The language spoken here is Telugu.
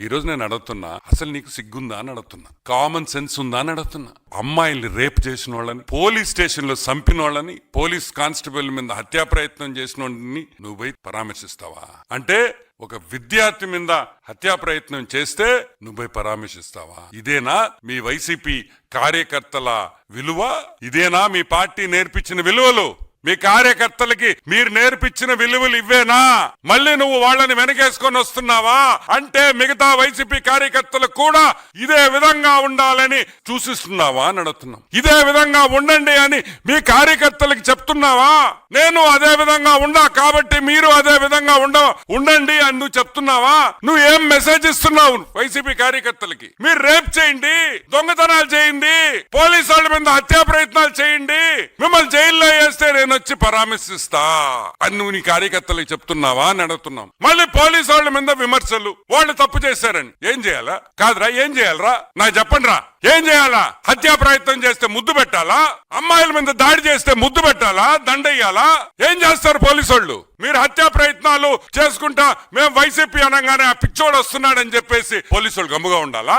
ఈ రోజు నేను అడుగుతున్నా, అసలు నీకు సిగ్గుందా అని అడుగుతున్నా, కామన్ సెన్స్ ఉందా అని అడుగుతున్నా. అమ్మాయిల్ని రేప్ చేసిన వాళ్ళని, పోలీస్ స్టేషన్ లో చంపిన వాళ్ళని, పోలీస్ కానిస్టేబుల్ మీద హత్యా ప్రయత్నం చేసిన వాళ్ళని నువ్వు పోయి పరామర్శిస్తావా? అంటే ఒక విద్యార్థి మీద హత్యా ప్రయత్నం చేస్తే నువ్వు పరామర్శిస్తావా? ఇదేనా మీ వైసీపీ కార్యకర్తల విలువ? ఇదేనా మీ పార్టీ నేర్పించిన విలువలు? మీ కార్యకర్తలకి మీరు నేర్పించిన విలువలు ఇవ్వేనా? మళ్ళీ నువ్వు వాళ్ళని వెనకేసుకొని వస్తున్నావా? అంటే మిగతా వైసీపీ కార్యకర్తలు కూడా ఇదే విధంగా ఉండాలని సూచిస్తున్నావా అని అడుగుతున్నాం. ఇదే విధంగా ఉండండి అని మీ కార్యకర్తలకి చెప్తున్నావా? నేను అదే విధంగా ఉండా కాబట్టి మీరు అదే విధంగా ఉండండి అని నువ్వు చెప్తున్నావా? నువ్వు ఏం మెసేజ్ ఇస్తున్నావు వైసీపీ కార్యకర్తలకి? మీరు రేప్ చేయండి, దొంగతనాలు చేయండి, పోలీసు వాళ్ళ మీద హత్యా ప్రయత్నాలు చేయండి, మిమ్మల్ని జైల్లో వేస్తే నేను వచ్చి పరామర్శిస్తా అని నువ్వు నీ కార్యకర్తలకు చెప్తున్నావా అని అడుగుతున్నాం. మళ్ళీ పోలీసు వాళ్ళ మీద విమర్శలు, వాళ్ళు తప్పు చేశారని. ఏం చేయాలా? కాదురా, ఏం చేయాలరా? నాకు చెప్పండి రా, ఏం చేయాలా? హత్యా ప్రయత్నం చేస్తే ముద్దు పెట్టాలా? అమ్మాయిల మీద దాడి చేస్తే ముద్దు పెట్టాలా? దండయ్యాలా? ఏం చేస్తారు పోలీసు వాళ్ళు? మీరు హత్యా ప్రయత్నాలు చేసుకుంటా మేము వైసీపీ అనగానే ఆ పిచ్చోడు వస్తున్నాడని చెప్పేసి పోలీసు వాళ్ళు గమ్ముగా ఉండాలా?